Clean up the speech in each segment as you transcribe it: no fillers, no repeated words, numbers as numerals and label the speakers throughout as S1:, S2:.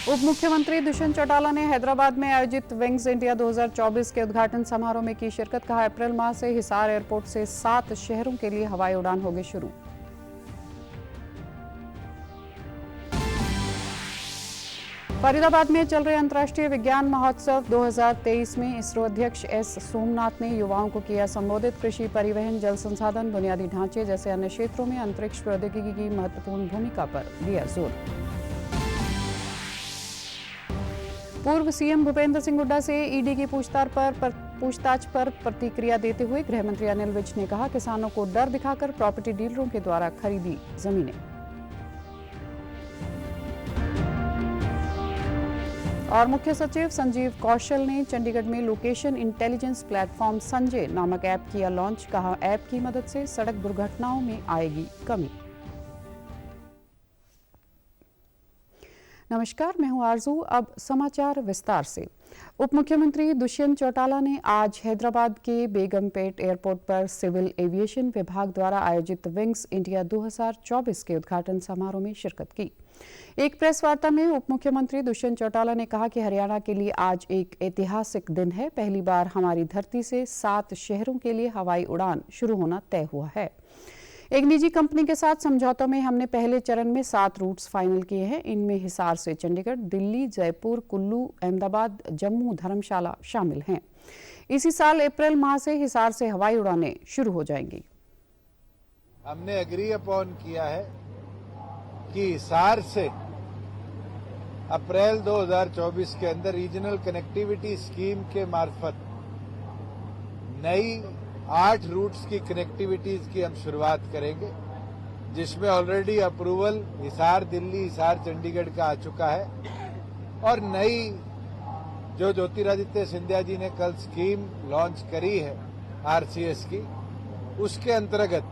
S1: उप मुख्यमंत्री दुष्यंत चौटाला ने हैदराबाद में आयोजित विंग्स इंडिया 2024 के उद्घाटन समारोह में की शिरकत। कहा, अप्रैल माह से हिसार एयरपोर्ट से 7 शहरों के लिए हवाई उड़ान होगी शुरू। फरीदाबाद में चल रहे अंतर्राष्ट्रीय विज्ञान महोत्सव 2023 में इसरो अध्यक्ष एस सोमनाथ ने युवाओं को किया संबोधित। कृषि, परिवहन, जल संसाधन, बुनियादी ढांचे जैसे अन्य क्षेत्रों में अंतरिक्ष प्रौद्योगिकी की महत्वपूर्ण भूमिका पर दिया जोर। पूर्व सीएम भूपेंद्र सिंह हुड्डा से ईडी की पूछताछ पर प्रतिक्रिया देते हुए गृह मंत्री अनिल विज ने कहा, किसानों को डर दिखाकर प्रॉपर्टी डीलरों के द्वारा खरीदी जमीनें। और मुख्य सचिव संजीव कौशल ने चंडीगढ़ में लोकेशन इंटेलिजेंस प्लेटफॉर्म संजय नामक ऐप किया लॉन्च। कहा, ऐप की मदद से सड़क दुर्घटनाओं में आएगी कमी। नमस्कार, मैं हूं आरजू। अब समाचार विस्तार से। उप मुख्यमंत्री दुष्यंत चौटाला ने आज हैदराबाद के बेगमपेट एयरपोर्ट पर सिविल एविएशन विभाग द्वारा आयोजित विंग्स इंडिया 2024 के उद्घाटन समारोह में शिरकत की। एक प्रेस वार्ता में उप मुख्यमंत्री दुष्यंत चौटाला ने कहा कि हरियाणा के लिए आज एक ऐतिहासिक दिन है। पहली बार हमारी धरती से 7 शहरों के लिए हवाई उड़ान शुरू होना तय हुआ है। एक निजी कंपनी के साथ समझौतों में हमने पहले चरण में 7 रूट्स फाइनल किए हैं। इनमें हिसार से चंडीगढ़, दिल्ली, जयपुर, कुल्लू, अहमदाबाद, जम्मू, धर्मशाला शामिल हैं। इसी साल अप्रैल माह से हिसार से हवाई उड़ानें शुरू हो जाएंगी।
S2: हमने एग्री अपॉन किया है कि हिसार से अप्रैल 2024 के अंदर रीजनल कनेक्टिविटी स्कीम के मार्फत नई 8 रूट्स की कनेक्टिविटीज की हम शुरुआत करेंगे, जिसमें ऑलरेडी अप्रूवल हिसार दिल्ली, हिसार चंडीगढ़ का आ चुका है। और नई जो ज्योतिरादित्य सिंधिया जी ने कल स्कीम लॉन्च करी है आरसीएस की, उसके अंतर्गत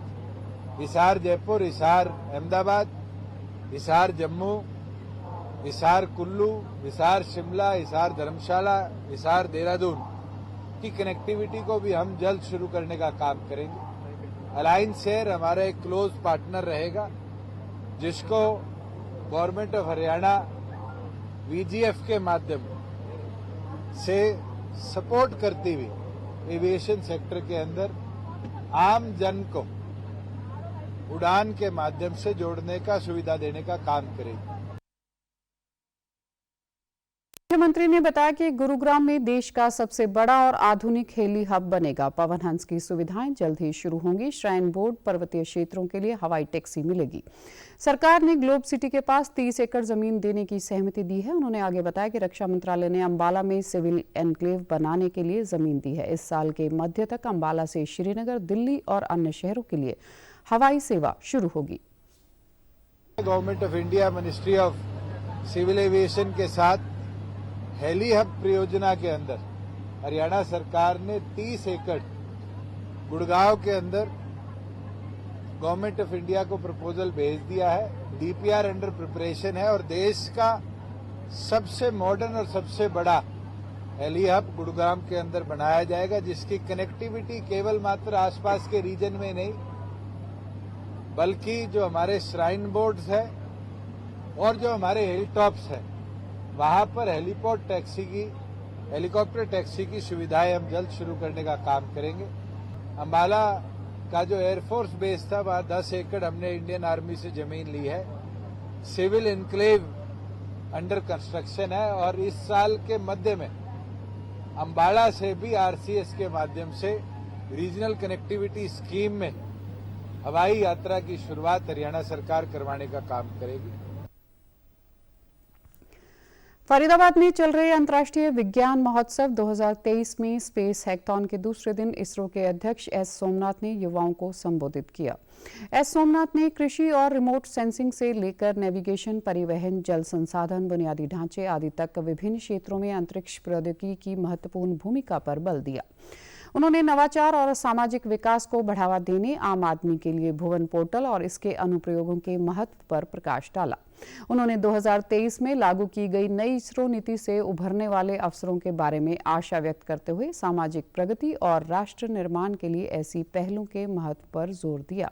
S2: हिसार जयपुर, हिसार अहमदाबाद, हिसार जम्मू, हिसार कुल्लू, हिसार शिमला, हिसार धर्मशाला, हिसार देहरादून की कनेक्टिविटी को भी हम जल्द शुरू करने का काम करेंगे। अलायंस एयर हमारा एक क्लोज पार्टनर रहेगा, जिसको गवर्नमेंट ऑफ हरियाणा वीजीएफ के माध्यम से सपोर्ट करती हुई एविएशन सेक्टर के अंदर आम जन को उड़ान के माध्यम से जोड़ने का सुविधा देने का काम करेगी।
S1: मुख्यमंत्री ने बताया कि गुरुग्राम में देश का सबसे बड़ा और आधुनिक हेली हब बनेगा। पवन हंस की सुविधाएं जल्द ही शुरू होंगी। श्राइन बोर्ड पर्वतीय क्षेत्रों के लिए हवाई टैक्सी मिलेगी। सरकार ने ग्लोब सिटी के पास 30 एकड़ जमीन देने की सहमति दी है। उन्होंने आगे बताया कि रक्षा मंत्रालय ने अंबाला में सिविल एनक्लेव बनाने के लिए जमीन दी है। इस साल के मध्य तक अंबाला से श्रीनगर, दिल्ली और अन्य शहरों के लिए हवाई सेवा शुरू होगी।
S2: Government of India, ministry of civil aviation के साथ हेली हब परियोजना के अंदर हरियाणा सरकार ने 30 एकड़ गुड़गांव के अंदर गवर्नमेंट ऑफ इंडिया को प्रपोजल भेज दिया है। डीपीआर अंडर प्रिपरेशन है और देश का सबसे मॉडर्न और सबसे बड़ा हेली हब गुड़गांव के अंदर बनाया जाएगा, जिसकी कनेक्टिविटी केवल मात्र आसपास के रीजन में नहीं, बल्कि जो हमारे श्राइन बोर्ड्स है और जो हमारे हिल टॉप्स है, वहां पर हेलीकॉप्टर टैक्सी की सुविधाएं हम जल्द शुरू करने का काम करेंगे। अंबाला का जो एयरफोर्स बेस था, वहां 10 एकड़ हमने इंडियन आर्मी से जमीन ली है। सिविल एनक्लेव अंडर कंस्ट्रक्शन है और इस साल के मध्य में अंबाला से भी आरसीएस के माध्यम से रीजनल कनेक्टिविटी स्कीम में हवाई यात्रा की शुरुआत हरियाणा सरकार करवाने का काम करेगी।
S1: फरीदाबाद में चल रहे अंतर्राष्ट्रीय विज्ञान महोत्सव 2023 में स्पेस हैकथॉन के दूसरे दिन इसरो के अध्यक्ष एस सोमनाथ ने युवाओं को संबोधित किया। एस सोमनाथ ने कृषि और रिमोट सेंसिंग से लेकर नेविगेशन, परिवहन, जल संसाधन, बुनियादी ढांचे आदि तक विभिन्न क्षेत्रों में अंतरिक्ष प्रौद्योगिकी की महत्वपूर्ण भूमिका पर बल दिया। उन्होंने नवाचार और सामाजिक विकास को बढ़ावा देने, आम आदमी के लिए भुवन पोर्टल और इसके अनुप्रयोगों के महत्व पर प्रकाश डाला। उन्होंने 2023 में लागू की गई नई इसरो नीति से उभरने वाले अवसरों के बारे में आशा व्यक्त करते हुए सामाजिक प्रगति और राष्ट्र निर्माण के लिए ऐसी पहलों के महत्व पर जोर दिया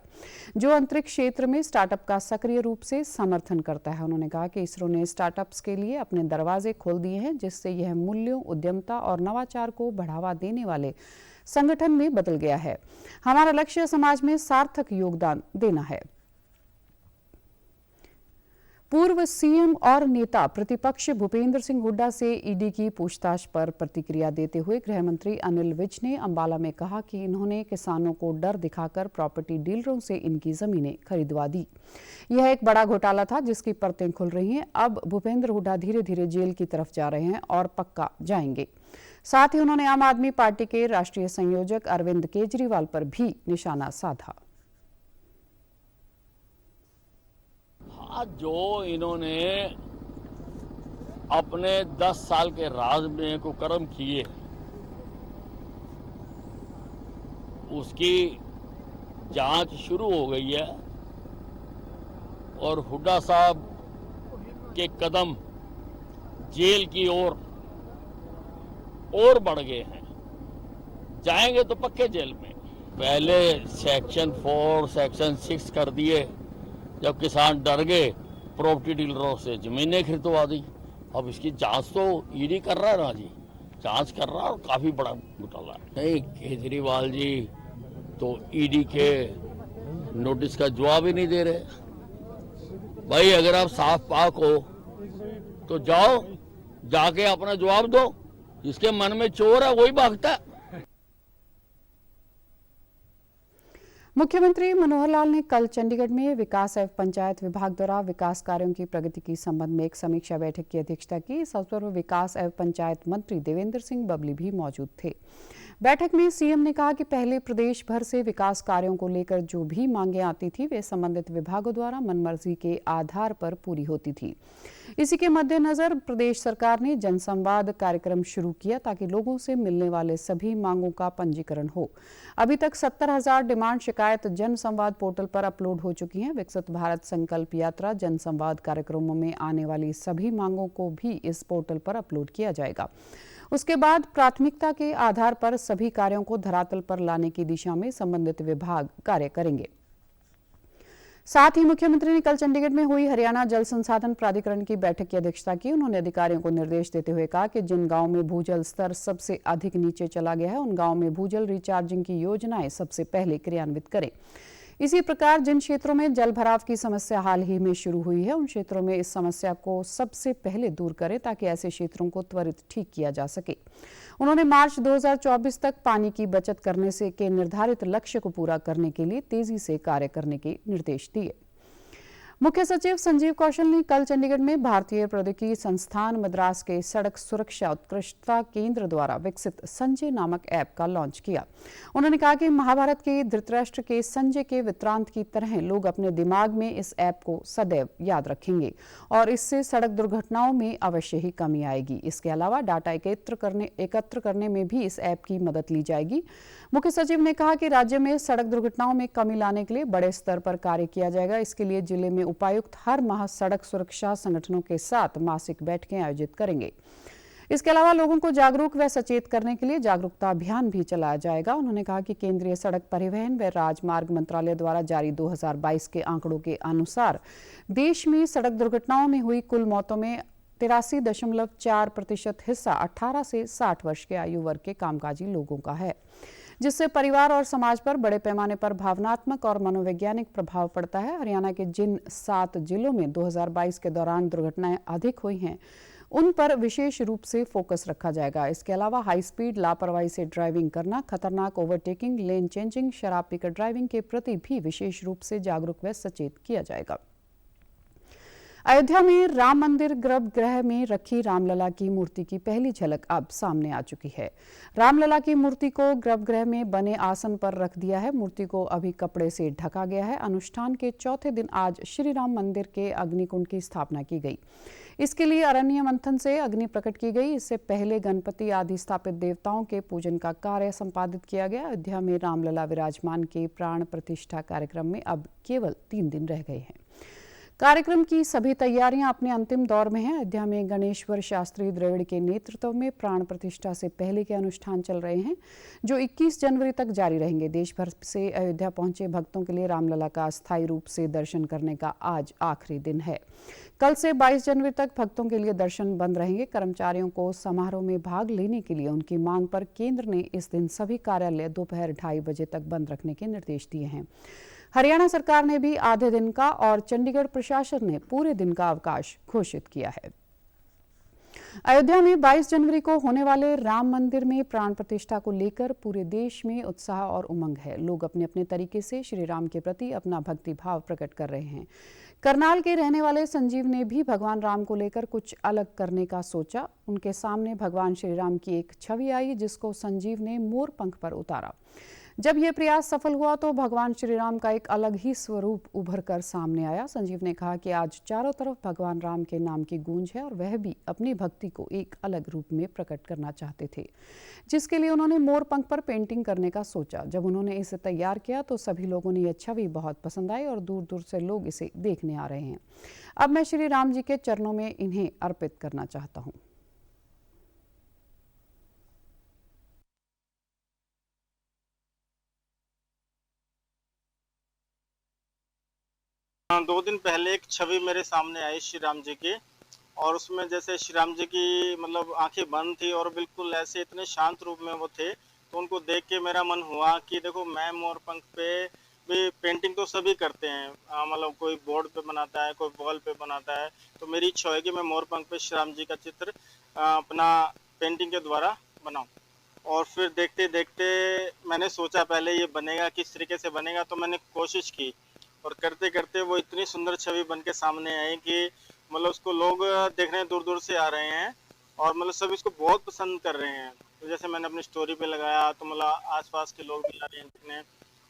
S1: जो अंतरिक्ष क्षेत्र में स्टार्टअप का सक्रिय रूप से समर्थन करता है। उन्होंने कहा कि इसरो ने स्टार्टअप्स के लिए अपने दरवाजे खोल दिए हैं, जिससे यह मूल्यों, उद्यमता और नवाचार को बढ़ावा देने वाले संगठन में बदल गया है। हमारा लक्ष्य समाज में सार्थक योगदान देना है। पूर्व सीएम और नेता प्रतिपक्ष भूपेंद्र सिंह हुड्डा से ईडी की पूछताछ पर प्रतिक्रिया देते हुए गृह मंत्री अनिल विज ने अंबाला में कहा कि इन्होंने किसानों को डर दिखाकर प्रॉपर्टी डीलरों से इनकी जमीनें खरीदवा दी। यह एक बड़ा घोटाला था जिसकी परतें खुल रही हैं। अब भूपेंद्र हुड्डा धीरे धीरे जेल की तरफ जा रहे हैं और पक्का जाएंगे। साथ ही उन्होंने आम आदमी पार्टी के राष्ट्रीय संयोजक अरविंद केजरीवाल पर भी निशाना साधा।
S3: जो इन्होंने अपने 10 साल के राज में कुकर्म किए उसकी जांच शुरू हो गई है और हुड्डा साहब के कदम जेल की ओर और बढ़ गए हैं। जाएंगे तो पक्के जेल में। पहले सेक्शन 4, सेक्शन 6 कर दिए, जब किसान डर गए प्रॉपर्टी डीलरों से जमीनें खरीदवा दी। अब इसकी जांच तो ईडी कर रहा है ना जी, जांच कर रहा है और काफी बड़ा घोटाला है। नहीं, केजरीवाल जी तो ईडी के नोटिस का जवाब ही नहीं दे रहे। भाई अगर आप साफ पाक हो तो जाओ, जाके अपना जवाब दो। जिसके मन में चोर है वही भागता है।
S1: मुख्यमंत्री मनोहर लाल ने कल चंडीगढ़ में विकास एवं पंचायत विभाग द्वारा विकास कार्यों की प्रगति के संबंध में एक समीक्षा बैठक की अध्यक्षता की। इस अवसर पर विकास एवं पंचायत मंत्री देवेंद्र सिंह बबली भी मौजूद थे। बैठक में सीएम ने कहा कि पहले प्रदेश भर से विकास कार्यों को लेकर जो भी मांगें आती थी वे संबंधित विभागों द्वारा मनमर्जी के आधार पर पूरी होती थी। इसी के मद्देनजर प्रदेश सरकार ने जनसंवाद कार्यक्रम शुरू किया ताकि लोगों से मिलने वाले सभी मांगों का पंजीकरण हो। अभी तक 70,000 डिमांड शिकायत जनसंवाद पोर्टल पर अपलोड हो चुकी हैं। विकसित भारत संकल्प यात्रा जनसंवाद कार्यक्रमों में आने वाली सभी मांगों को भी इस पोर्टल पर अपलोड किया जाएगा। उसके बाद प्राथमिकता के आधार पर सभी कार्यों को धरातल पर लाने की दिशा में संबंधित विभाग कार्य करेंगे। साथ ही मुख्यमंत्री ने कल चंडीगढ़ में हुई हरियाणा जल संसाधन प्राधिकरण की बैठक की अध्यक्षता की। उन्होंने अधिकारियों को निर्देश देते हुए कहा कि जिन गांवों में भूजल स्तर सबसे अधिक नीचे चला गया है उन गांवों में भूजल रिचार्जिंग की योजनाएं सबसे पहले क्रियान्वित करें। इसी प्रकार जिन क्षेत्रों में जल भराव की समस्या हाल ही में शुरू हुई है उन क्षेत्रों में इस समस्या को सबसे पहले दूर करें ताकि ऐसे क्षेत्रों को त्वरित ठीक किया जा सके। उन्होंने मार्च 2024 तक पानी की बचत करने से के निर्धारित लक्ष्य को पूरा करने के लिए तेजी से कार्य करने के निर्देश दिए। मुख्य सचिव संजीव कौशल ने कल चंडीगढ़ में भारतीय प्रौद्योगिकी संस्थान मद्रास के सड़क सुरक्षा उत्कृष्टता केंद्र द्वारा विकसित संजय नामक ऐप का लॉन्च किया। उन्होंने कहा कि महाभारत के धृतराष्ट्र के संजय के वृत्तांत की तरह लोग अपने दिमाग में इस ऐप को सदैव याद रखेंगे और इससे सड़क दुर्घटनाओं में अवश्य ही कमी आएगी। इसके अलावा डाटा एकत्र करने में भी इस ऐप की मदद ली जाएगी। मुख्य सचिव ने कहा कि राज्य में सड़क दुर्घटनाओं में कमी लाने के लिए बड़े स्तर पर कार्य किया जाएगा। इसके लिए जिले में उपायुक्त हर माह सड़क सुरक्षा संगठनों के साथ मासिक बैठकें आयोजित करेंगे। इसके अलावा लोगों को जागरूक व सचेत करने के लिए जागरूकता अभियान भी चलाया जाएगा। उन्होंने कहा कि केंद्रीय सड़क परिवहन व राजमार्ग मंत्रालय द्वारा जारी 2022 के आंकड़ों के अनुसार देश में सड़क दुर्घटनाओं में हुई कुल मौतों में 83.4% हिस्सा 18 से 60 वर्ष के आयु वर्ग के कामकाजी लोगों का है, जिससे परिवार और समाज पर बड़े पैमाने पर भावनात्मक और मनोवैज्ञानिक प्रभाव पड़ता है। हरियाणा के जिन 7 जिलों में 2022 के दौरान दुर्घटनाएं अधिक हुई हैं उन पर विशेष रूप से फोकस रखा जाएगा। इसके अलावा हाई स्पीड, लापरवाही से ड्राइविंग करना, खतरनाक ओवरटेकिंग, लेन चेंजिंग, शराब पीकर ड्राइविंग के प्रति भी विशेष रूप से जागरूक व सचेत किया जाएगा। अयोध्या में राम मंदिर गर्भगृह में रखी रामलला की मूर्ति की पहली झलक अब सामने आ चुकी है। रामलला की मूर्ति को गर्भगृह में बने आसन पर रख दिया है। मूर्ति को अभी कपड़े से ढका गया है। अनुष्ठान के चौथे दिन आज श्री राम मंदिर के अग्निकुंड की स्थापना की गई। इसके लिए अरण्य मंथन से अग्नि प्रकट की गई। इससे पहले गणपति आदि स्थापित देवताओं के पूजन का कार्य संपादित किया गया। अयोध्या में रामलला विराजमान के प्राण प्रतिष्ठा कार्यक्रम में अब केवल 3 दिन रह गए हैं। कार्यक्रम की सभी तैयारियां अपने अंतिम दौर में हैं। अयोध्या में गणेश्वर शास्त्री द्रविड़ के नेतृत्व में प्राण प्रतिष्ठा से पहले के अनुष्ठान चल रहे हैं, जो 21 जनवरी तक जारी रहेंगे। देश भर से अयोध्या पहुंचे भक्तों के लिए रामलला का अस्थायी रूप से दर्शन करने का आज आखिरी दिन है। कल से 22 जनवरी तक भक्तों के लिए दर्शन बंद रहेंगे। कर्मचारियों को समारोह में भाग लेने के लिए उनकी मांग पर केंद्र ने इस दिन सभी कार्यालय दोपहर 2:30 बजे तक बंद रखने के निर्देश दिए हैं। हरियाणा सरकार ने भी आधे दिन का और चंडीगढ़ प्रशासन ने पूरे दिन का अवकाश घोषित किया है। अयोध्या में 22 जनवरी को होने वाले राम मंदिर में प्राण प्रतिष्ठा को लेकर पूरे देश में उत्साह और उमंग है। लोग अपने अपने तरीके से श्री राम के प्रति अपना भक्ति भाव प्रकट कर रहे हैं। करनाल के रहने वाले संजीव ने भी भगवान राम को लेकर कुछ अलग करने का सोचा। उनके सामने भगवान श्री राम की एक छवि आई, जिसको संजीव ने मोर पंख पर उतारा। जब यह प्रयास सफल हुआ तो भगवान श्री राम का एक अलग ही स्वरूप उभर कर सामने आया। संजीव ने कहा कि आज चारों तरफ भगवान राम के नाम की गूंज है और वह भी अपनी भक्ति को एक अलग रूप में प्रकट करना चाहते थे, जिसके लिए उन्होंने मोर पंख पर पेंटिंग करने का सोचा। जब उन्होंने इसे तैयार किया तो सभी लोगों ने यह छवि बहुत पसंद आई और दूर दूर से लोग इसे देखने आ रहे हैं। अब मैं श्री राम जी के चरणों में इन्हें अर्पित करना चाहता हूँ।
S4: 2 दिन पहले एक छवि मेरे सामने आई श्री राम जी की, और उसमें जैसे श्री राम जी की मतलब आंखें बंद थी और बिल्कुल ऐसे इतने शांत रूप में वो थे, तो उनको देख के मेरा मन हुआ कि देखो मैं मोर पंख पे भी पेंटिंग तो सभी करते हैं, मतलब कोई बोर्ड पे बनाता है, कोई वॉल पे बनाता है, तो मेरी इच्छा है कि मैं मोर पंख पे श्री राम जी का चित्र अपना पेंटिंग के द्वारा बनाऊं। और फिर देखते देखते मैंने सोचा पहले ये बनेगा किस तरीके से बनेगा, तो मैंने कोशिश की और करते करते वो इतनी सुंदर छवि बन के सामने आई कि मतलब उसको लोग देखने दूर दूर से आ रहे हैं और मतलब सब इसको बहुत पसंद कर रहे हैं। तो जैसे मैंने अपनी स्टोरी पे लगाया तो मतलब आसपास के लोग भी आ रहे हैं देखने,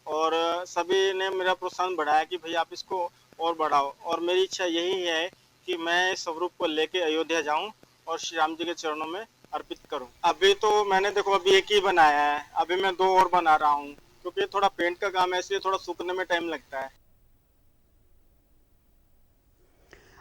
S4: और सभी ने मेरा प्रोत्साहन बढ़ाया कि भाई आप इसको और बढ़ाओ। और मेरी इच्छा यही है कि मैं इस स्वरूप को लेके अयोध्या जाऊँ और श्री राम जी के चरणों में अर्पित करूँ। अभी तो मैंने देखो अभी एक ही बनाया है, अभी मैं 2 और बना रहा हूँ, क्योंकि थोड़ा पेंट का काम है इसलिए थोड़ा सूखने में टाइम लगता है।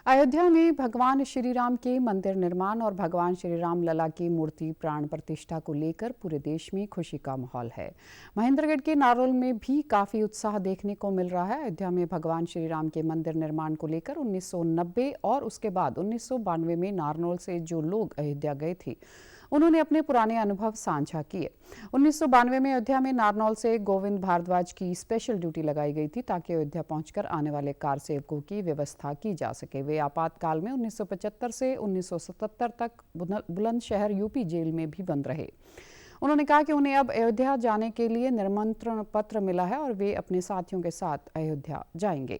S1: अयोध्या में भगवान श्री राम के मंदिर निर्माण और भगवान श्री राम लला की मूर्ति प्राण प्रतिष्ठा को लेकर पूरे देश में खुशी का माहौल है। महेंद्रगढ़ के नारोल में भी काफी उत्साह देखने को मिल रहा है। अयोध्या में भगवान श्री राम के मंदिर निर्माण को लेकर 1990 और उसके बाद 1992 में नारनौल से जो लोग अयोध्या गए थे, उन्होंने अपने पुराने अनुभव साझा किए। 1992 में अयोध्या में नारनौल से गोविंद भारद्वाज की स्पेशल ड्यूटी लगाई गई थी ताकि अयोध्या पहुंचकर आने वाले कार सेवकों की व्यवस्था की जा सके। वे आपातकाल में 1975 से 1977 तक बुलंदशहर यूपी जेल में भी बंद रहे। उन्होंने कहा कि उन्हें अब अयोध्या जाने के लिए निमंत्रण पत्र मिला है और वे अपने साथियों के साथ अयोध्या जाएंगे।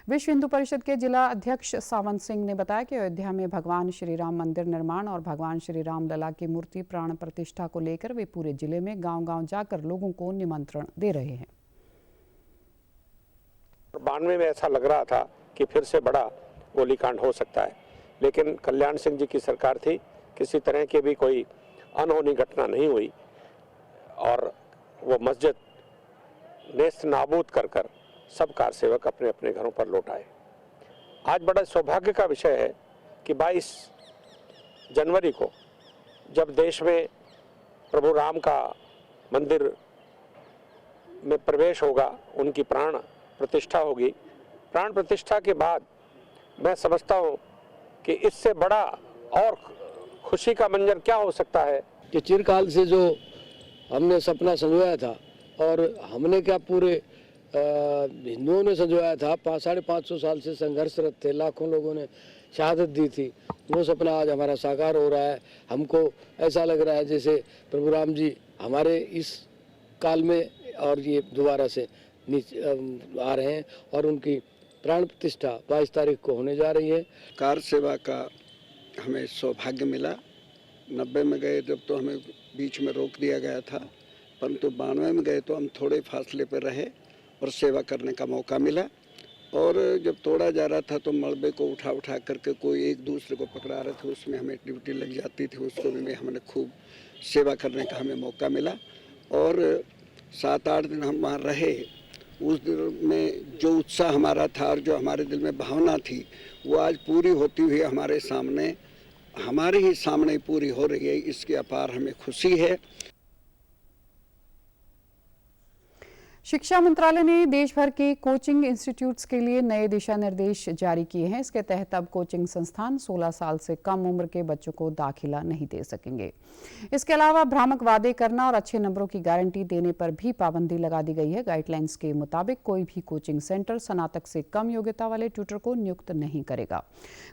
S1: विश्व हिंदू परिषद के जिला अध्यक्ष सावंत सिंह ने बताया कि अयोध्या में भगवान श्री राम मंदिर निर्माण और भगवान श्री राम लला की मूर्ति प्राण प्रतिष्ठा को लेकर वे पूरे जिले में गांव-गांव जाकर लोगों को निमंत्रण दे रहे हैं।
S5: 92 में ऐसा लग रहा था कि फिर से बड़ा गोलीकांड हो सकता है, लेकिन कल्याण सिंह जी की सरकार थी, किसी तरह की भी कोई अनहोनी घटना नहीं हुई और वो मस्जिद नेस्त नाबूद कर कर सब कार सेवक अपने अपने घरों पर लौट आए। आज बड़ा सौभाग्य का विषय है कि 22 जनवरी को जब देश में प्रभु राम का मंदिर में प्रवेश होगा, उनकी प्राण प्रतिष्ठा होगी। प्राण प्रतिष्ठा के बाद मैं समझता हूँ कि इससे बड़ा और खुशी का मंजर क्या हो सकता है
S6: कि चिरकाल से जो हमने सपना संजोया था, और हमने क्या पूरे हिंदुओं ने संजोया था, 550 साल से संघर्षरत थे, लाखों लोगों ने शहादत दी थी, वो सपना आज हमारा साकार हो रहा है। हमको ऐसा लग रहा है जैसे प्रभु राम जी हमारे इस काल में और ये दोबारा से आ रहे हैं और उनकी प्राण प्रतिष्ठा 22 तारीख को होने जा रही है।
S7: कार सेवा का हमें सौभाग्य मिला। 90 में गए जब तो हमें बीच में रोक दिया गया था, परंतु 92 में गए तो हम थोड़े फासले पर रहे और सेवा करने का मौका मिला। और जब तोड़ा जा रहा था तो मलबे को उठा उठा करके कोई एक दूसरे को पकड़ा रहे थे, उसमें हमें ड्यूटी लग जाती थी, उसको भी हमने खूब सेवा करने का हमें मौका मिला। और 7-8 दिन हम वहाँ रहे उस दिन में जो उत्साह हमारा था और जो हमारे दिल में भावना थी वो आज पूरी होती हुई हमारे ही सामने पूरी हो रही है। इसकी अपार हमें खुशी है।
S1: शिक्षा मंत्रालय ने देश भर के कोचिंग इंस्टीट्यूट्स के लिए नए दिशा निर्देश जारी किए हैं। इसके तहत अब कोचिंग संस्थान 16 साल से कम उम्र के बच्चों को दाखिला नहीं दे सकेंगे। इसके अलावा भ्रामक वादे करना और अच्छे नंबरों की गारंटी देने पर भी पाबंदी लगा दी गई है। गाइडलाइंस के मुताबिक कोई भी कोचिंग सेंटर स्नातक से कम योग्यता वाले ट्यूटर को नियुक्त नहीं करेगा।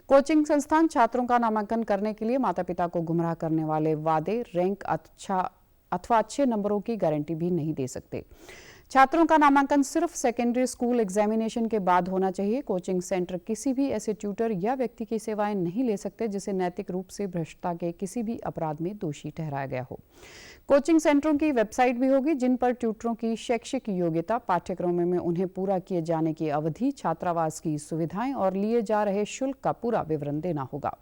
S1: कोचिंग संस्थान छात्रों का नामांकन करने के लिए माता पिता को गुमराह करने वाले वादे, रैंक अथवा अच्छे नंबरों की गारंटी भी नहीं दे सकते। छात्रों का नामांकन सिर्फ सेकेंडरी स्कूल एग्जामिनेशन के बाद होना चाहिए। कोचिंग सेंटर किसी भी ऐसे ट्यूटर या व्यक्ति की सेवाएं नहीं ले सकते जिसे नैतिक रूप से भ्रष्टता के किसी भी अपराध में दोषी ठहराया गया हो। कोचिंग सेंटरों की वेबसाइट भी होगी जिन पर ट्यूटरों की शैक्षिक योग्यता, पाठ्यक्रमों में उन्हें पूरा किए जाने की अवधि, छात्रावास की सुविधाएं और लिए जा रहे शुल्क का पूरा विवरण देना होगा।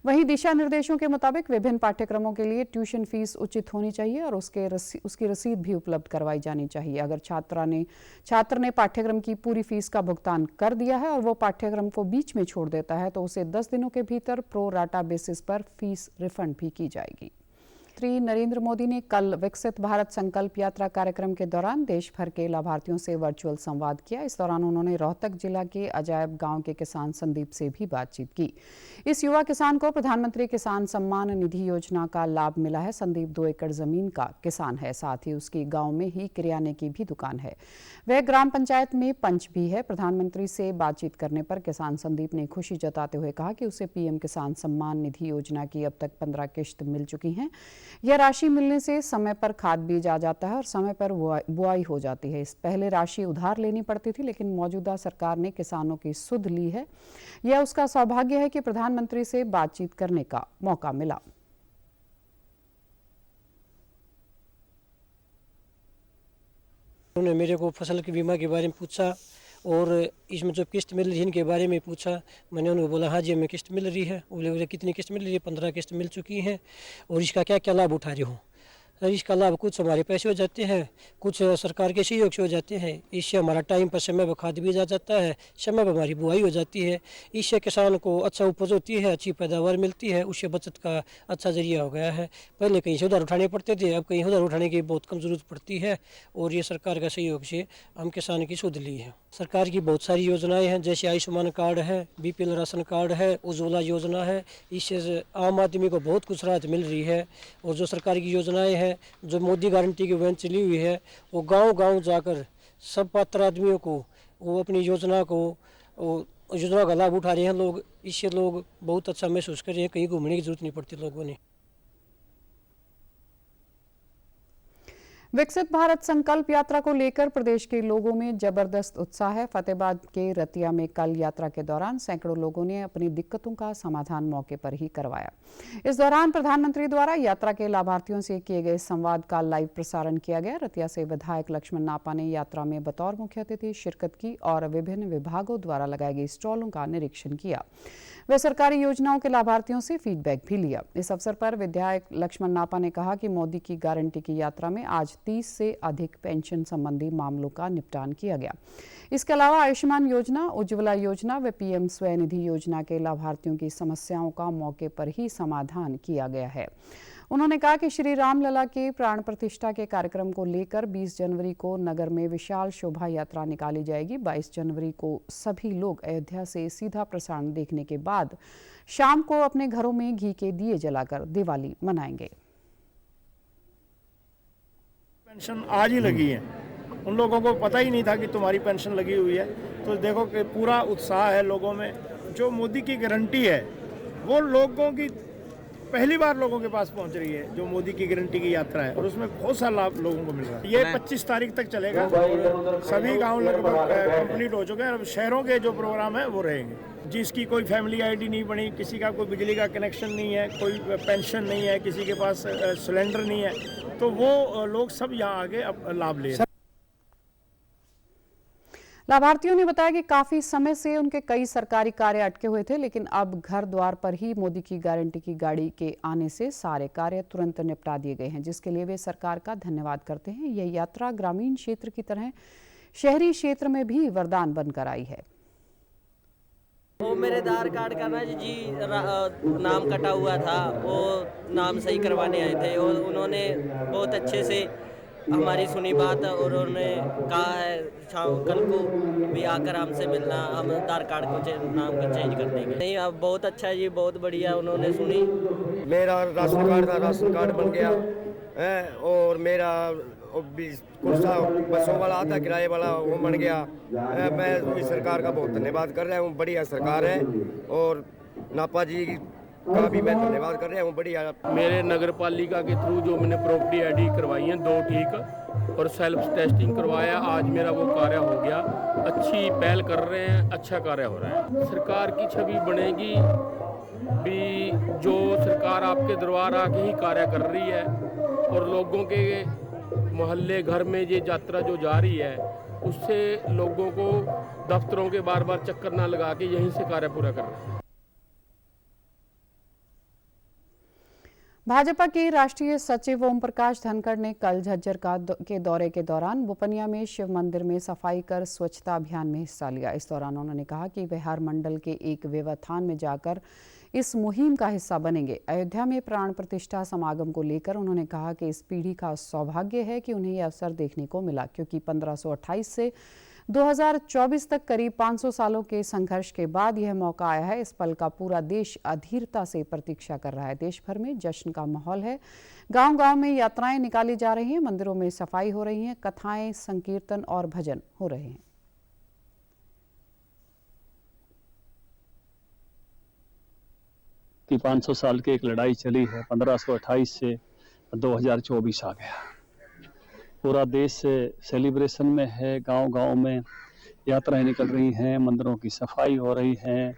S1: वहीं दिशा निर्देशों के मुताबिक विभिन्न पाठ्यक्रमों के लिए ट्यूशन फीस उचित होनी चाहिए और उसकी रसीद भी उपलब्ध करवाई जानी चाहिए। अगर छात्र ने पाठ्यक्रम की पूरी फीस का भुगतान कर दिया है और वो पाठ्यक्रम को बीच में छोड़ देता है तो उसे 10 दिनों के भीतर प्रो राटा बेसिस पर फीस रिफंड भी की जाएगी। प्रधानमंत्री नरेंद्र मोदी ने कल विकसित भारत संकल्प यात्रा कार्यक्रम के दौरान देश भर के लाभार्थियों से वर्चुअल संवाद किया। इस दौरान उन्होंने रोहतक जिला के अजायब गांव के किसान संदीप से भी बातचीत की। इस युवा किसान को प्रधानमंत्री किसान सम्मान निधि योजना का लाभ मिला है। संदीप 2 एकड़ जमीन का किसान है, साथ ही उसकी गांव में ही किराने की भी दुकान है। वह ग्राम पंचायत में पंच भी है। प्रधानमंत्री से बातचीत करने पर किसान संदीप ने खुशी जताते हुए कहा कि उसे पीएम किसान सम्मान निधि योजना की अब तक 15 किश्त मिल चुकी हैं। यह राशि मिलने से समय पर खाद बीज आ जाता है और समय पर बुआई हो जाती है। इस पहले राशि उधार लेनी पड़ती थी, लेकिन मौजूदा सरकार ने किसानों की सुध ली है। यह उसका सौभाग्य है कि प्रधानमंत्री से बातचीत करने का मौका मिला।
S8: उन्होंने मेरे को फसल के बीमा के बारे में पूछा और इसमें जो किस्त मिल रही है इनके बारे में पूछा। मैंने उनको बोला हाँ जी हमें किस्त मिल रही है। बोले कितनी किस्त मिल रही है? 15 किस्त मिल चुकी हैं। और इसका क्या क्या लाभ उठा रहे हो? इसका लाभ कुछ हमारे पैसे हो जाते हैं, कुछ सरकार के सहयोग से हो जाते हैं। इससे हमारा टाइम पर समय पर खाद बीज आ जाता है, समय पर हमारी बुआई हो जाती है। इससे किसान को अच्छा उपज होती है, अच्छी पैदावार मिलती है, उससे बचत का अच्छा जरिया हो गया है। पहले कहीं से उधार उठाने पड़ते थे, अब कहीं उधार उठाने की बहुत कम जरूरत पड़ती है और ये सरकार का सहयोग से हम किसान की सुध ली है। सरकार की बहुत सारी योजनाएं हैं, जैसे आयुष्मान कार्ड है, बीपीएल राशन कार्ड है, उज्ज्वला योजना है। इससे आम आदमी को बहुत कुछ राहत मिल रही है। और जो सरकार की योजनाएं हैं, जो मोदी गारंटी की वैन चली हुई है, वो गांव-गांव जाकर सब पात्र आदमियों को वो अपनी योजना का लाभ उठा रहे हैं लोग। इससे लोग बहुत अच्छा महसूस कर रहे हैं, कहीं घूमने की जरूरत नहीं पड़ती लोगों ने।
S1: विकसित भारत संकल्प यात्रा को लेकर प्रदेश के लोगों में जबरदस्त उत्साह है। फतेहाबाद के रतिया में कल यात्रा के दौरान सैकड़ों लोगों ने अपनी दिक्कतों का समाधान मौके पर ही करवाया। इस दौरान प्रधानमंत्री द्वारा यात्रा के लाभार्थियों से किए गए संवाद का लाइव प्रसारण किया गया। रतिया से विधायक लक्ष्मण नापा ने यात्रा में बतौर मुख्य अतिथि शिरकत की और विभिन्न विभागों द्वारा लगाई गई स्टॉलों का निरीक्षण किया। वे सरकारी योजनाओं के लाभार्थियों से फीडबैक भी लिया। इस अवसर पर विधायक लक्ष्मण नापा ने कहा कि मोदी की गारंटी की यात्रा में आज 30 से अधिक पेंशन संबंधी मामलों का निपटान किया गया। इसके अलावा आयुष्मान योजना, उज्ज्वला योजना व पीएम स्वनिधि योजना के लाभार्थियों की समस्याओं का मौके पर ही समाधान किया गया है। उन्होंने कहा कि श्री राम लला के प्राण प्रतिष्ठा के कार्यक्रम को लेकर 20 जनवरी को नगर में विशाल शोभा यात्रा निकाली जाएगी। 22 जनवरी को सभी लोग अयोध्या से सीधा प्रसारण देखने के बाद शाम को अपने घरों में घी के दिए जलाकर दिवाली मनाएंगे।
S9: पेंशन आज ही लगी है, उन लोगों को पता ही नहीं था कि तुम्हारी पेंशन लगी हुई है। तो देखो कि पूरा उत्साह है लोगों में। जो मोदी की गारंटी है वो लोगों की पहली बार लोगों के पास पहुंच रही है। जो मोदी की गारंटी की यात्रा है और उसमें बहुत सारा लाभ लोगों को मिल रहा है। ये 25 तारीख तक चलेगा और सभी गांव लगभग कंप्लीट हो चुके हैं। अब शहरों के जो प्रोग्राम है वो रहेंगे। जिसकी कोई फैमिली आईडी नहीं बनी, किसी का कोई बिजली का कनेक्शन नहीं है, कोई पेंशन नहीं है, किसी के पास सिलेंडर नहीं है, तो वो लोग सब यहाँ आगे अब लाभ ले रहे हैं।
S1: लाभार्थियों ने बताया कि काफी समय से उनके कई सरकारी कार्य अटके हुए थे, लेकिन अब घर द्वार पर ही मोदी की गारंटी की गाड़ी के आने से सारे कार्य तुरंत निपटा दिए गए हैं, जिसके लिए वे सरकार का धन्यवाद करते हैं। यह यात्रा ग्रामीण क्षेत्र की तरह शहरी क्षेत्र में भी वरदान बनकर आई है।
S10: वो मेरे आधार कार्ड का ना जी नाम कटा हुआ था, वो नाम सही करवाने आए थे और उन्होंने बहुत अच्छे से हमारी सुनी बात और उन्होंने कहा है कल को भी आकर हमसे मिलना, हम आधार कार्ड को नाम को चेंज कर देंगे। नहीं, अब बहुत अच्छा है जी, बहुत बढ़िया उन्होंने सुनी।
S11: मेरा राशन कार्ड था, राशन कार्ड बन गया है और मेरा कुर्सा बसों वाला आता किराए वाला वो बन गया। मैं इस सरकार का बहुत धन्यवाद कर रहा हूँ, बढ़िया सरकार है और नापा जी का भी मैं धन्यवाद कर रहा हूँ, बढ़िया।
S12: मेरे नगर पालिका के थ्रू जो मैंने प्रॉपर्टी आईडी करवाई है 2 ठीक और सेल्फ टेस्टिंग करवाया, आज मेरा वो कार्य हो गया। अच्छी पहल कर रहे हैं, अच्छा कार्य हो रहा है। सरकार की छवि बनेगी भी जो सरकार आपके दरबार आके ही कार्य कर रही है और लोगों के मोहल्ले घर में ये यात्रा जो जा रही है उससे लोगों को दफ्तरों के बार बार चक्कर ना लगा के यहीं से कार्य पूरा कर रहे हैं।
S1: भाजपा के राष्ट्रीय सचिव ओम प्रकाश धनखड़ ने कल झज्जर के दौरे के दौरान बुपनिया में शिव मंदिर में सफाई कर स्वच्छता अभियान में हिस्सा लिया। इस दौरान उन्होंने कहा कि वे हर मंडल के एक व्यवधान में जाकर इस मुहिम का हिस्सा बनेंगे। अयोध्या में प्राण प्रतिष्ठा समागम को लेकर उन्होंने कहा कि इस पीढ़ी का सौभाग्य है कि उन्हें यह अवसर देखने को मिला, क्योंकि 1528 से 2024 तक करीब 500 सालों के संघर्ष के बाद यह मौका आया है। इस पल का पूरा देश अधीरता से प्रतीक्षा कर रहा है। देश भर में जश्न का माहौल है। गांव-गांव में यात्राएं निकाली जा रही हैं, मंदिरों में सफाई हो रही है, कथाएं, संकीर्तन और भजन हो रहे हैं।
S13: कि 500 साल की एक लड़ाई चली है, 1528 से 2024 आ गया। पूरा देश सेलिब्रेशन में है, गांव-गांव में यात्राएं निकल रही हैं, मंदिरों की सफाई हो रही है,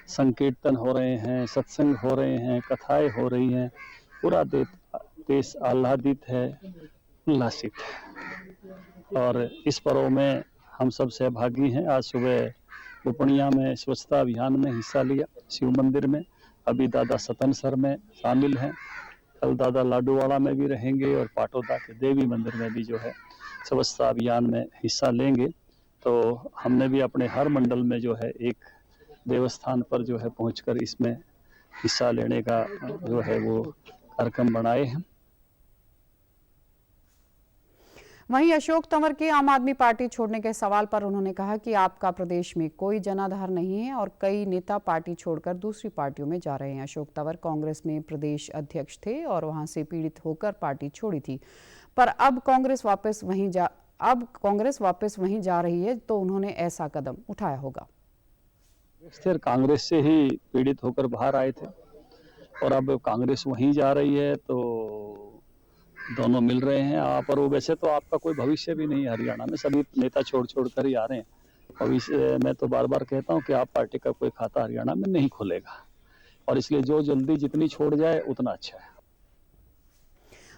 S13: संकीर्तन हो रहे हैं, सत्संग हो रहे हैं, कथाएं हो रही हैं। पूरा देश आह्लादित है, उल्लासित है और इस पर्व में हम सब सहभागी हैं। आज सुबह बुपनिया में स्वच्छता अभियान में हिस्सा लिया, शिव मंदिर में। अभी दादा सतनसर में शामिल हैं, कल दादा लाडूवाड़ा में भी रहेंगे और पाटोदा के देवी मंदिर में भी जो है स्वच्छता अभियान में हिस्सा लेंगे। तो हमने भी अपने हर मंडल में जो है एक देवस्थान पर जो है पहुंचकर इसमें हिस्सा लेने का जो है वो कार्यक्रम बनाए हैं।
S1: वहीं अशोक तंवर के आम आदमी पार्टी छोड़ने के सवाल पर उन्होंने कहा कि आपका प्रदेश में कोई जनाधार नहीं है और कई नेता पार्टी छोड़कर दूसरी पार्टियों में जा रहे हैं। अशोक तंवर कांग्रेस में प्रदेश अध्यक्ष थे और वहां से पीड़ित होकर पार्टी छोड़ी थी, पर अब कांग्रेस वापस वहीं जा रही है, तो उन्होंने ऐसा कदम उठाया होगा।
S13: कांग्रेस से ही पीड़ित होकर बाहर आए थे और अब कांग्रेस वहीं जा रही है, तो दोनों मिल रहे हैं। आप और वो, वैसे तो आपका कोई भविष्य भी नहीं है हरियाणा में, सभी नेता छोड़ कर ही आ रहे हैं। भविष्य मैं तो बार बार कहता हूं कि आप पार्टी का कोई खाता हरियाणा में नहीं खुलेगा और इसलिए जो जल्दी जितनी छोड़ जाए उतना अच्छा है।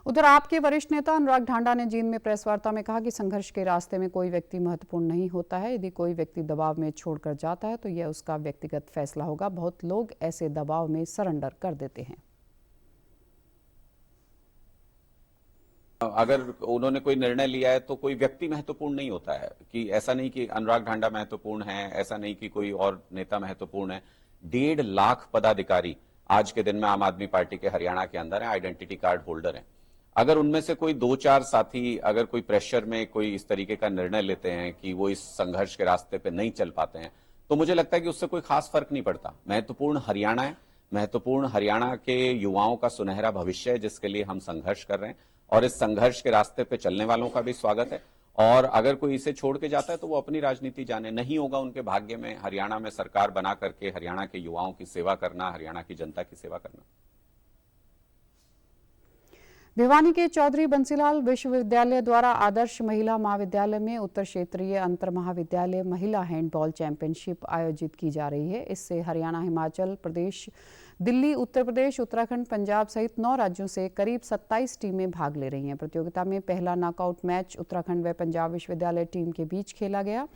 S1: उधर आपके वरिष्ठ नेता अनुराग ढांडा ने जींद में प्रेस वार्ता में कहा कि संघर्ष के रास्ते में कोई व्यक्ति महत्वपूर्ण नहीं होता है। यदि कोई व्यक्ति दबाव में छोड़कर जाता है तो यह उसका व्यक्तिगत फैसला होगा। बहुत लोग ऐसे दबाव में सरेंडर कर देते हैं।
S14: अगर उन्होंने कोई निर्णय लिया है तो कोई व्यक्ति महत्वपूर्ण नहीं होता है, कि ऐसा नहीं कि अनुराग ढांडा महत्वपूर्ण है, ऐसा नहीं कि कोई और नेता महत्वपूर्ण है। 1.5 लाख पदाधिकारी आज के दिन में आम आदमी पार्टी के हरियाणा के अंदर है, आइडेंटिटी कार्ड होल्डर हैं। अगर उनमें से कोई 2-4 साथी अगर कोई प्रेशर में कोई इस तरीके का निर्णय लेते हैं कि वो इस संघर्ष के रास्ते पे नहीं चल पाते हैं, तो मुझे लगता है कि उससे कोई खास फर्क नहीं पड़ता। महत्वपूर्ण हरियाणा है, महत्वपूर्ण हरियाणा के युवाओं का सुनहरा भविष्य है जिसके लिए हम संघर्ष कर रहे हैं और इस संघर्ष के रास्ते पे चलने वालों का भी स्वागत है। और अगर कोई इसे छोड़ के जाता है तो वो अपनी राजनीति जाने, नहीं होगा उनके भाग्य में हरियाणा में सरकार बना करके हरियाणा के युवाओं की सेवा करना, हरियाणा की जनता की सेवा करना।
S1: भिवानी के चौधरी बंसीलाल विश्वविद्यालय द्वारा आदर्श महिला महाविद्यालय में उत्तर क्षेत्रीय अंतर महाविद्यालय महिला हैंडबॉल चैंपियनशिप आयोजित की जा रही है। इससे हरियाणा, हिमाचल प्रदेश, दिल्ली, उत्तर प्रदेश, उत्तराखंड, पंजाब सहित 9 राज्यों से करीब 27 टीमें भाग ले रही हैं। प्रतियोगिता में पहला नॉकआउट मैच उत्तराखंड व पंजाब विश्वविद्यालय टीम के बीच खेला गया,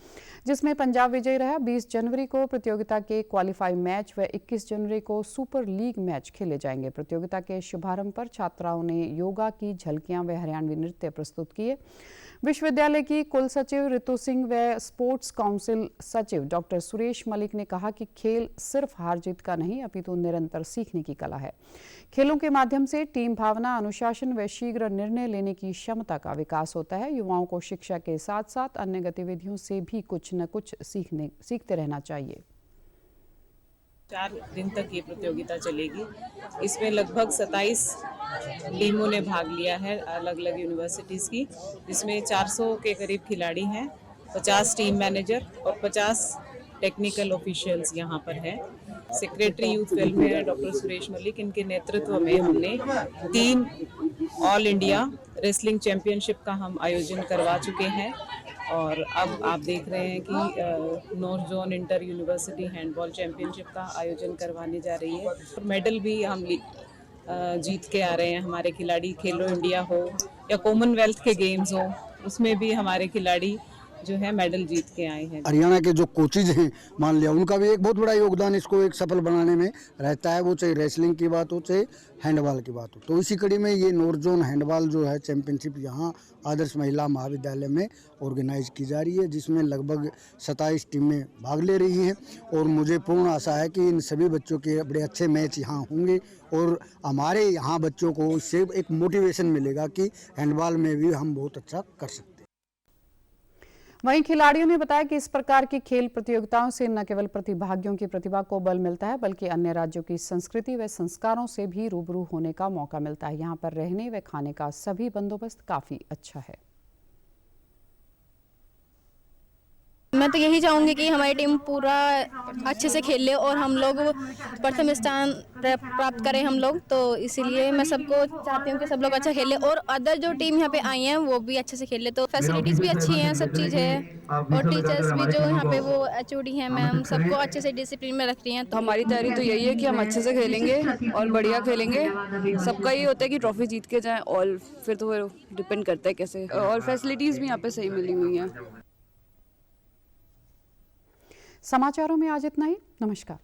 S1: जिसमें पंजाब विजयी रहा। 20 जनवरी को प्रतियोगिता के क्वालिफाई मैच व 21 जनवरी को सुपर लीग मैच खेले जाएंगे। प्रतियोगिता के शुभारंभ पर छात्राओं ने योगा की झलकियां व हरियाणवी नृत्य प्रस्तुत किए। विश्वविद्यालय की कुल सचिव ऋतु सिंह व स्पोर्ट्स काउंसिल सचिव डॉक्टर सुरेश मलिक ने कहा कि खेल सिर्फ हार जीत का नहीं अपितु निरंतर सीखने की कला है। खेलों के माध्यम से टीम भावना, अनुशासन व शीघ्र निर्णय लेने की क्षमता का विकास होता है। युवाओं को शिक्षा के साथ साथ अन्य गतिविधियों से भी कुछ न कुछ सीखते रहना चाहिए।
S15: 4 दिन तक ये प्रतियोगिता चलेगी। इसमें लगभग 27 टीमों ने भाग लिया है अलग अलग यूनिवर्सिटीज़ की, जिसमें 400 के करीब खिलाड़ी हैं, 50 टीम मैनेजर और 50 टेक्निकल ऑफिशियल्स यहाँ पर हैं। Secretary youth welfare doctor Suresh Malik, इनके नेतृत्व में हमने 3 ऑल इंडिया रेसलिंग चैंपियनशिप का हम आयोजन करवा चुके हैं और अब आप देख रहे हैं कि north zone inter university handball championship का आयोजन करवाने जा रही है। और मेडल भी हम जीत के आ रहे हैं। हमारे खिलाड़ी, खेलो इंडिया हो या कॉमनवेल्थ के गेम्स हो, उसमें भी हमारे खिलाड़ी जो है मेडल जीत के आए हैं।
S16: हरियाणा के जो कोचिज हैं, मान लिया, उनका भी एक बहुत बड़ा योगदान इसको एक सफल बनाने में रहता है। वो चाहे रेसलिंग की बात हो, चाहे हैंडबॉल की बात हो। तो इसी कड़ी में ये नॉर्थ जोन हैंडबॉल जो है चैंपियनशिप यहाँ आदर्श महिला महाविद्यालय में ऑर्गेनाइज की जा रही है, जिसमें लगभग 27 टीमें भाग ले रही हैं। और मुझे पूर्ण आशा है कि इन सभी बच्चों के बड़े अच्छे मैच यहाँ होंगे और हमारे यहाँ बच्चों को इससे एक मोटिवेशन मिलेगा कि हैंडबॉल में भी हम बहुत अच्छा कर सकते हैं।
S1: वहीं खिलाड़ियों ने बताया कि इस प्रकार की खेल प्रतियोगिताओं से न केवल प्रतिभागियों की प्रतिभा को बल मिलता है, बल्कि अन्य राज्यों की संस्कृति व संस्कारों से भी रूबरू होने का मौका मिलता है। यहाँ पर रहने व खाने का सभी बंदोबस्त काफी अच्छा है।
S17: मैं तो यही चाहूँगी कि हमारी टीम पूरा अच्छे से खेले और हम लोग प्रथम स्थान प्राप्त करें हम लोग। तो इसीलिए मैं सबको चाहती हूँ कि सब लोग अच्छा खेले और अदर जो टीम यहाँ पे आई हैं वो भी अच्छे से खेले। तो फैसिलिटीज़ भी अच्छी हैं, सब चीज़ है और टीचर्स भी जो यहाँ पे वो HOD हैं मैम, सबको अच्छे से डिसिप्लिन में रख रही हैं।
S18: तो हमारी तैयारी तो यही है कि हम अच्छे से खेलेंगे और बढ़िया खेलेंगे। सबका ये होता है कि ट्रॉफी जीत के जाएँ और फिर तो वो डिपेंड करता है कैसे। और फैसिलिटीज़ भी यहाँ पे सही मिली हुई हैं।
S1: समाचारों में आज इतना ही। नमस्कार।